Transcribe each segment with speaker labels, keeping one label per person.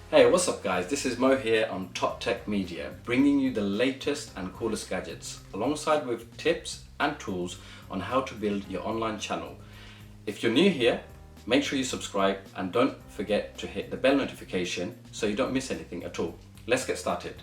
Speaker 1: Hey, what's up guys? This is Mo here on Top Tech Media, bringing you the latest and coolest gadgets, alongside with tips and tools on how to build your online channel. If you're new here, make sure you subscribe and don't forget to hit the bell notification so you don't miss anything at all. Let's get started.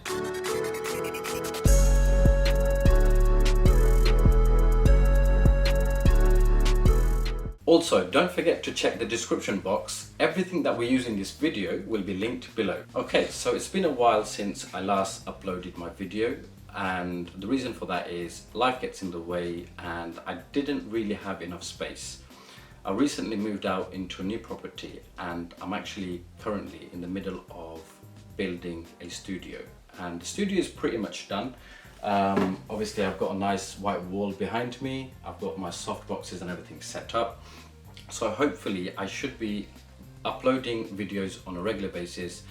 Speaker 1: Also, don't forget to check the description box. Everything that we use in this video will be linked below. Okay, so it's been a while since I last uploaded my video, and the reason for that is life gets in the way and I didn't really have enough space. I recently moved out into a new property and I'm actually currently in the middle of building a studio, and the studio is pretty much done. Obviously I've got a nice white wall behind me, I've got my soft boxes and everything set up, so hopefully I should be uploading videos on a regular basis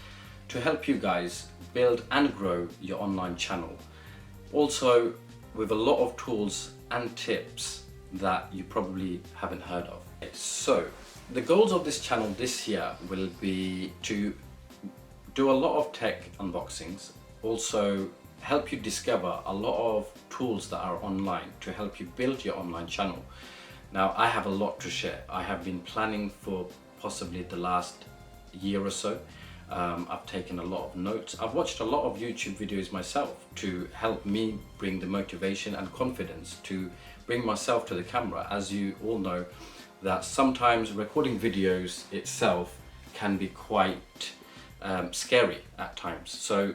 Speaker 1: to help you guys build and grow your online channel. Also with a lot of tools and tips that you probably haven't heard of. So the goals of this channel this year will be to do a lot of tech unboxings, also help you discover a lot of tools that are online to help you build your online channel. Now I have a lot to share. I have been planning for possibly the last year or so. I've taken a lot of notes. I've watched a lot of YouTube videos myself to help me bring the motivation and confidence to bring myself to the camera. As you all know, that sometimes recording videos itself can be quite scary at times. So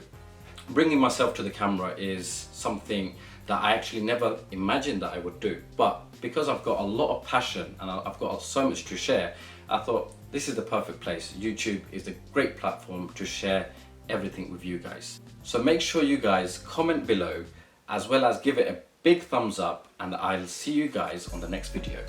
Speaker 1: bringing myself to the camera is something that I actually never imagined that I would do, but because I've got a lot of passion and I've got so much to share, I thought this is the perfect place. YouTube is a great platform to share everything with you guys. So make sure you guys comment below, as well as give it a big thumbs up, and I'll see you guys on the next video.